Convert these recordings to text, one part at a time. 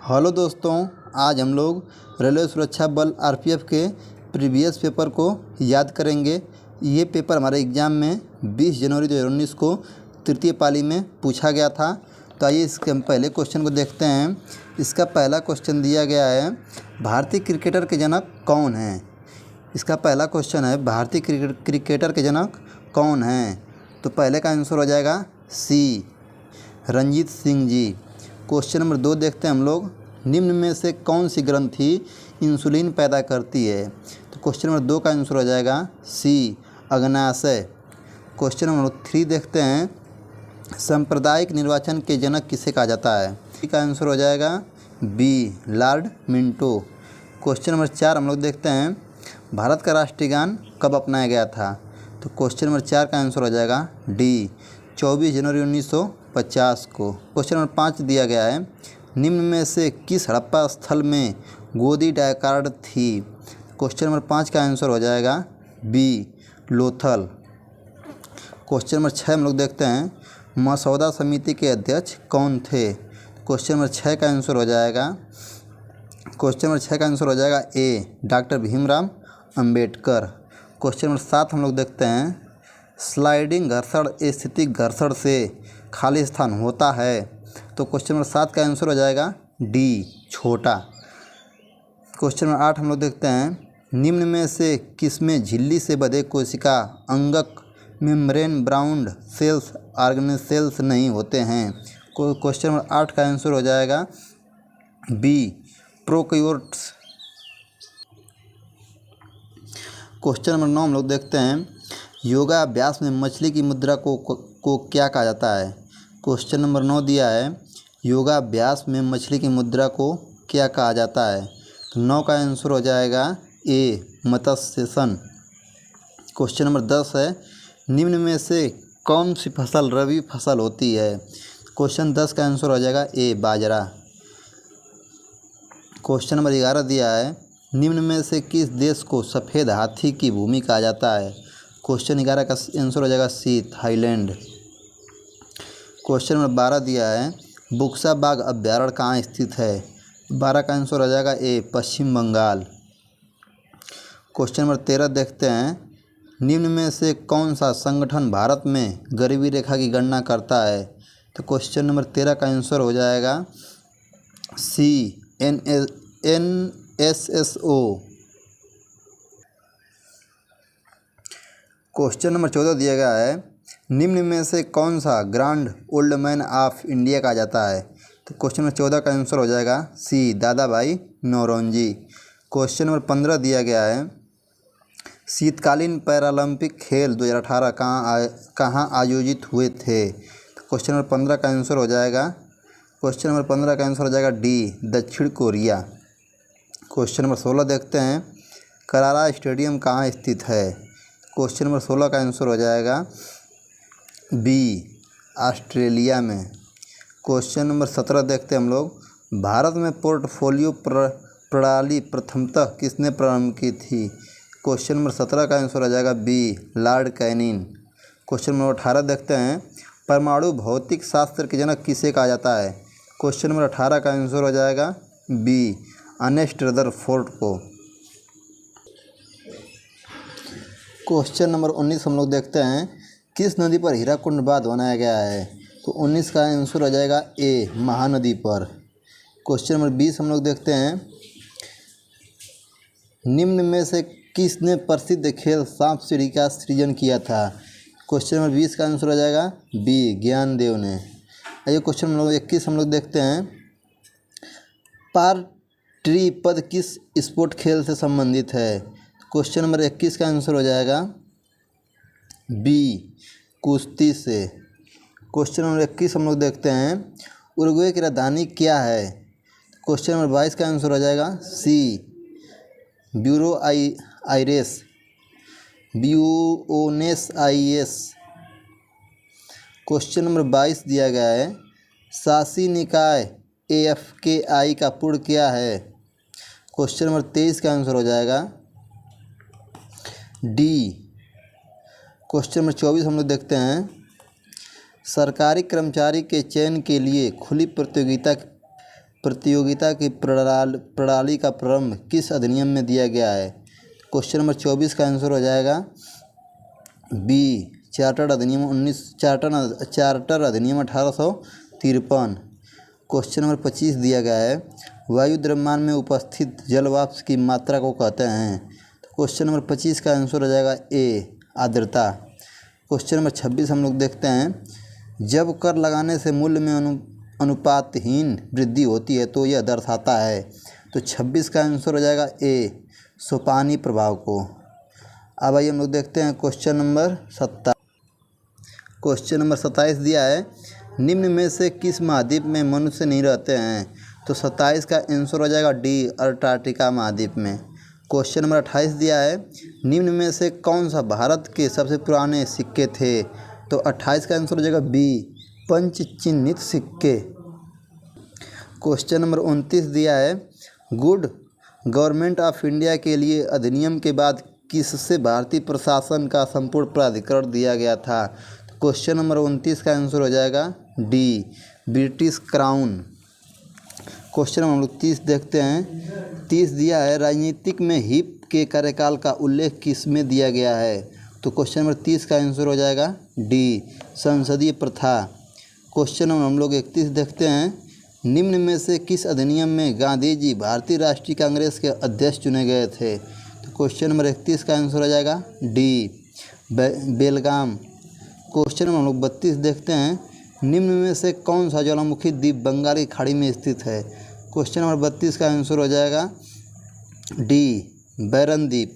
Hello दोस्तों, आज हम लोग रेलवे सुरक्षा बल आरपीएफ के प्रीवियस पेपर को याद करेंगे। ये पेपर हमारे एग्ज़ाम में 20 जनवरी 2019 को तृतीय पाली में पूछा गया था। तो आइए इसके हम पहले क्वेश्चन को देखते हैं। इसका पहला क्वेश्चन दिया गया है, भारतीय क्रिकेटर के जनक कौन हैं। इसका पहला क्वेश्चन है, भारतीय क्रिकेटर के जनक कौन हैं। तो पहले का आंसर हो जाएगा सी, रंजीत सिंह जी। क्वेश्चन नंबर 2 देखते हैं हम लोग, निम्न में से कौन सी ग्रंथि इंसुलिन पैदा करती है। तो क्वेश्चन नंबर 2 का आंसर हो जाएगा सी, अग्नाशय। क्वेश्चन नंबर 3 देखते हैं, सांप्रदायिक निर्वाचन के जनक किसे कहा जाता है। इसका आंसर हो जाएगा B, Lord Minto. Question number 4 हम लोग देखते हैं, भारत का राष्ट्रीय गान कब अपनाया गया था। तो क्वेश्चन नंबर 4 का आंसर हो जाएगा डी, 24 जनवरी 1950 को। क्वेश्चन नंबर 5 दिया गया है, निम्न में से किस हड़प्पा स्थल में गोदी डायकार्ड थी। क्वेश्चन नंबर 5 का आंसर हो जाएगा बी, लोथल। क्वेश्चन नंबर 6 हम लोग देखते हैं, मसौदा समिति के अध्यक्ष कौन थे। क्वेश्चन नंबर 6 का आंसर हो जाएगा A, doctor Bhimrao Ambedkar. Question number 7 हम लोग देखते हैं, स्लाइडिंग घर्षण स्थितिक घर्षण से खाली स्थान होता है। तो क्वेश्चन नंबर 7 का आंसर हो जाएगा डी, छोटा। क्वेश्चन नंबर 8 हम लोग देखते हैं, निम्न में से किसमें झिल्ली से बंधे कोशिका अंगक membrane bound cells organelle cells नहीं होते हैं। क्वेश्चन नंबर 8 का आंसर हो जाएगा बी, प्रोकैरियोट्स। क्वेश्चन नंबर 9 हम लोग देखते हैं, योगाभ्यास में मछली की मुद्रा को क्या कहा जाता है। क्वेश्चन नंबर 9 दिया है, योगाभ्यास में मछली की मुद्रा को क्या कहा जाता है। तो 9 का आंसर हो जाएगा ए, मत्स्यसन। क्वेश्चन नंबर 10 है, निम्न में से कौन सी फसल रबी फसल होती है। क्वेश्चन 10 का आंसर हो जाएगा ए, बाजरा। क्वेश्चन नंबर 11 दिया है, निम्न में से किस देश को सफ़ेद हाथी की भूमि कहा जाता है। क्वेश्चन 11 का आंसर हो जाएगा सी, थाईलैंड। क्वेश्चन नंबर 12 दिया है, बुक्सा बाघ अभ्यारण्य कहाँ स्थित है। 12 का आंसर हो जाएगा ए, पश्चिम बंगाल। क्वेश्चन नंबर 13 देखते हैं, निम्न में से कौन सा संगठन भारत में गरीबी रेखा की गणना करता है। तो क्वेश्चन नंबर 13 का आंसर हो जाएगा सी, NSSO। क्वेश्चन नंबर 14 दिया गया है, निम्न में से कौन सा grand old man of India कहा जाता है। तो क्वेश्चन नंबर 14 का आंसर हो जाएगा सी, दादा भाई नौरोजी। क्वेश्चन नंबर 15 दिया गया है, शीतकालीन पैरालंपिक खेल 2018 कहाँ आयोजित हुए थे। तो क्वेश्चन नंबर 15 का आंसर हो जाएगा डी, दक्षिण कोरिया। क्वेश्चन नंबर 16 देखते हैं, करारा स्टेडियम कहाँ स्थित है। क्वेश्चन नंबर 16 का आंसर हो जाएगा बी, ऑस्ट्रेलिया में। क्वेश्चन नंबर 17 देखते हैं हम लोग, भारत में पोर्टफोलियो प्रणाली प्रथमतः किसने प्रारंभ की थी। क्वेश्चन नंबर 17 का आंसर हो जाएगा B, Lord Canning. Question number 18 देखते हैं, परमाणु भौतिक शास्त्र के जनक किसे कहा जाता है। क्वेश्चन नंबर 18 का आंसर हो जाएगा बी, अर्नेस्ट रदरफोर्ड को। क्वेश्चन नंबर 19 हम लोग देखते हैं, किस नदी पर हीराकुंड बांध बनाया गया है। तो 19 का आंसर हो जाएगा ए, महानदी पर। क्वेश्चन नंबर 20 हम लोग देखते हैं, निम्न में से किसने प्रसिद्ध खेल सांप सीढ़ी का सृजन किया था। क्वेश्चन नंबर 20 का आंसर हो जाएगा बी, ज्ञानदेव ने। आइए क्वेश्चन नंबर 21 हम लोग देखते हैं, पार्ट्री पद किस स्पोर्ट खेल से संबंधित है। क्वेश्चन नंबर 21 का आंसर हो जाएगा बी, कुश्ती से। क्वेश्चन नंबर 21 हम लोग देखते हैं, उरुग्वे की राजधानी क्या है। क्वेश्चन नंबर 22 का आंसर हो जाएगा सी, ब्यूनोस आयर्स। क्वेश्चन नंबर 22 दिया गया है, शासी निकाय AFKI का पूर्ण क्या है। क्वेश्चन नंबर 23 का आंसर हो जाएगा डी। क्वेश्चन नंबर 24 हम लोग देखते हैं, सरकारी कर्मचारी के चयन के लिए खुली प्रतियोगिता की प्रणाली का प्रारंभ किस अधिनियम में दिया गया है? क्वेश्चन नंबर 24 का आंसर हो जाएगा बी, चार्टर अधिनियम 1853। क्वेश्चन नंबर 25 दिया गया है, वायु द्रव्यमान में उपस्थित जल वाष्प की मात्रा को कहते हैं। तो क्वेश्चन नंबर 25 का आंसर हो जाएगा ए, आर्द्रता। क्वेश्चन नंबर 26 हम लोग देखते हैं, जब कर लगाने से मूल्य में अनुपातहीन वृद्धि होती है तो यह दर्शाता है। तो 26 का आंसर हो जाएगा ए, सोपानी प्रभाव को। अब आइए हम लोग देखते हैं क्वेश्चन नंबर 27। क्वेश्चन नंबर 27 दिया है, निम्न में से किस महाद्वीप में मनुष्य नहीं रहते हैं? तो 27 का आंसर हो जाएगा डी, अंटार्कटिका महाद्वीप में। क्वेश्चन नंबर 28 दिया है, निम्न में से कौन सा भारत के सबसे पुराने सिक्के थे? तो 28 का आंसर हो जाएगा बी, पंच चिन्हित सिक्के। क्वेश्चन नंबर 29 दिया है, गुड गवर्नमेंट ऑफ इंडिया के लिए अधिनियम के बाद किससे भारतीय प्रशासन का संपूर्ण प्राधिकरण दिया गया था? क्वेश्चन नंबर 29 का आंसर हो जाएगा D, British crown. Question number 30 देखते हैं, 30 दिया है, राजनीतिक में हिप के कार्यकाल का उल्लेख किस में दिया गया है? तो क्वेश्चन नंबर 30 का आंसर हो जाएगा डी, संसदीय प्रथा। क्वेश्चन नंबर हम लोग 31 देखते हैं, निम्न में से किस अधिनियम में गांधी जी भारतीय राष्ट्रीय कांग्रेस के अध्यक्ष चुने गए थे? तो क्वेश्चन नंबर 31 का आंसर हो जाएगा डी, बेलगाम। क्वेश्चन नंबर हम लोग 32 देखते हैं, निम्न में से कौन सा ज्वालामुखी द्वीप बंगाल की खाड़ी में स्थित है? क्वेश्चन नंबर 32 का आंसर हो जाएगा डी, बैरन द्वीप।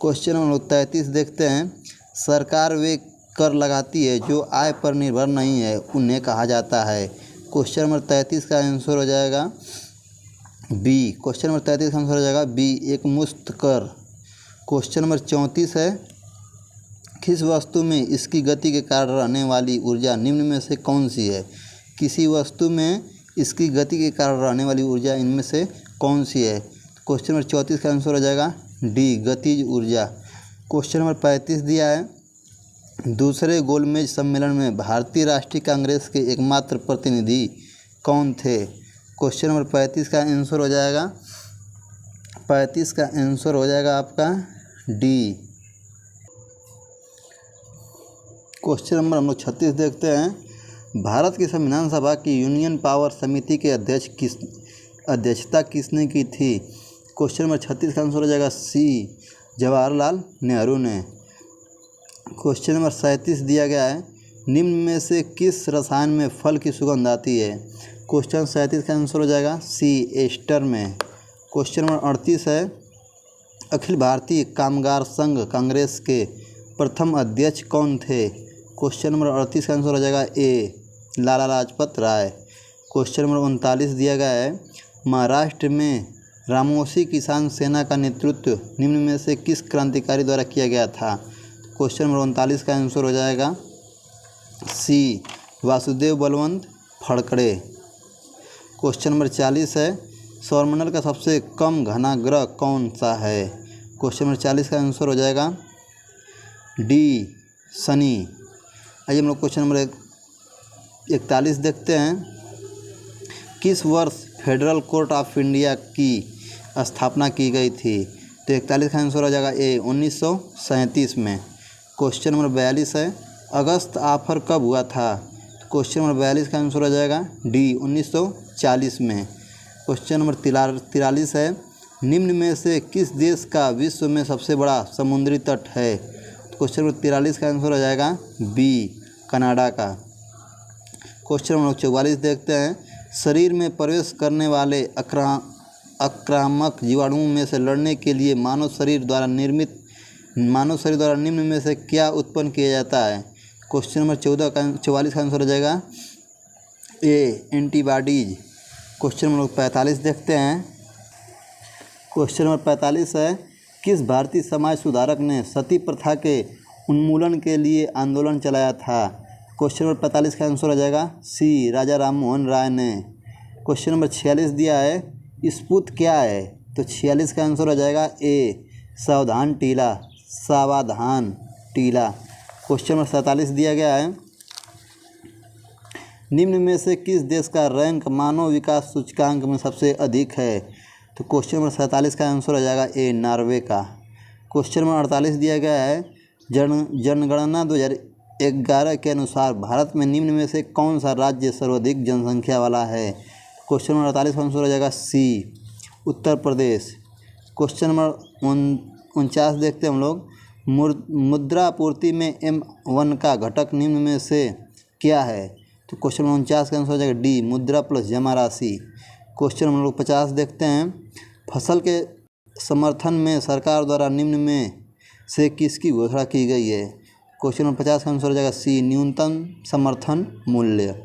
क्वेश्चन नंबर 33 देखते हैं, सरकार वे कर लगाती है जो आय पर निर्भर नहीं है, उन्हें कहा जाता है। क्वेश्चन नंबर 33 का आंसर हो जाएगा बी। क्वेश्चन नंबर 33 का आंसर हो जाएगा बी, एक मुक्त कर। क्वेश्चन नंबर 34 है, किस वस्तु में इसकी गति के कारण रहने वाली ऊर्जा निम्न में से कौन सी है? किसी वस्तु में इसकी गति के कारण रहने वाली ऊर्जा इनमें से कौन सी है? क्वेश्चन नंबर 34 का आंसर हो जाएगा डी, गतिज ऊर्जा। क्वेश्चन नंबर 35 दिया है, दूसरे गोलमेज सम्मेलन में भारतीय राष्ट्रीय कांग्रेस के एकमात्र प्रतिनिधि कौन थे? क्वेश्चन नंबर 35 का आंसर हो जाएगा, 35 का आंसर हो जाएगा आपका डी। क्वेश्चन नंबर हम लोग 36 देखते हैं, भारत की संविधान सभा की यूनियन पावर समिति के अध्यक्षता किसने की थी? क्वेश्चन नंबर 36 का आंसर हो जाएगा सी, जवाहरलाल नेहरू ने। क्वेश्चन नंबर 37 दिया गया है, निम्न में से किस रसायन में फल की सुगंध आती है? क्वेश्चन 37 का आंसर हो जाएगा सी, एस्टर में। क्वेश्चन नंबर 38 है, अखिल भारतीय कामगार संघ कांग्रेस के प्रथम अध्यक्ष कौन थे? क्वेश्चन नंबर 38 का आंसर हो जाएगा ए, लाला लाजपत राय। क्वेश्चन नंबर 39 दिया गया है, महाराष्ट्र में रामोसी किसान सेना का नेतृत्व निम्न में से किस क्रांतिकारी द्वारा किया गया था? क्वेश्चन नंबर 39 का आंसर हो जाएगा सी, वासुदेव बलवंत फड़कड़े। क्वेश्चन नंबर 40 है, सौरमंडल का सबसे कम घना ग्रह कौन सा है? क्वेश्चन नंबर 40 का आंसर हो जाएगा डी, शनि। आइए हम लोग क्वेश्चन नंबर 41 देखते हैं, किस वर्ष फेडरल कोर्ट ऑफ इंडिया की स्थापना की गई थी? तो 41 का आंसर हो जाएगा ए, 1937 में। क्वेश्चन नंबर 42 है, अगस्त ऑफर कब हुआ था? क्वेश्चन नंबर 42 का आंसर हो जाएगा डी, 1940 में। क्वेश्चन नंबर 43 है, निम्न में से किस देश का विश्व में सबसे बड़ा समुद्री तट है? क्वेश्चन नंबर 43 का आंसर हो जाएगा बी, कनाडा का। क्वेश्चन नंबर 44 देखते हैं, शरीर में प्रवेश करने वाले आक्रामक जीवाणुओं में से लड़ने के लिए मानव शरीर द्वारा निम्न में से क्या उत्पन्न किया जाता है? क्वेश्चन नंबर 44 का आंसर हो जाएगा ए, एंटीबॉडीज। क्वेश्चन नंबर 45 देखते हैं, क्वेश्चन नंबर 45 है, किस भारतीय समाज सुधारक ने सती प्रथा के उन्मूलन के लिए आंदोलन चलाया था? क्वेश्चन नंबर 45 का आंसर हो जाएगा सी, राजा राम मोहन राय ने। क्वेश्चन नंबर 46 दिया है, स्पूत क्या है? तो 46 का आंसर हो जाएगा ए, सावधान टीला, सावधान टीला। क्वेश्चन नंबर 47 दिया गया है, निम्न में से किस देश का रैंक मानव विकास सूचकांक में सबसे अधिक है? तो क्वेश्चन नंबर 47 का आंसर हो जाएगा ए, नॉर्वे का। क्वेश्चन नंबर 48 दिया गया है, जनगणना 2011 के अनुसार भारत में निम्न में से कौन सा राज्य सर्वाधिक जनसंख्या वाला है? क्वेश्चन नंबर 48 का आंसर हो जाएगा सी, उत्तर प्रदेश। क्वेश्चन नंबर 49 देखते हैं हम लोग, मुद्रापूर्ति में M1 का घटक निम्न में से क्या है? तो क्वेश्चन नंबर 49 का आंसर हो जाएगा डी, मुद्रा प्लस जमा राशि। क्वेश्चन नंबर 50 देखते हैं, फसल के समर्थन में सरकार द्वारा निम्न में से किसकी घोषणा की गई है? क्वेश्चन नंबर 50 का आंसर हो जाएगा सी, न्यूनतम समर्थन मूल्य।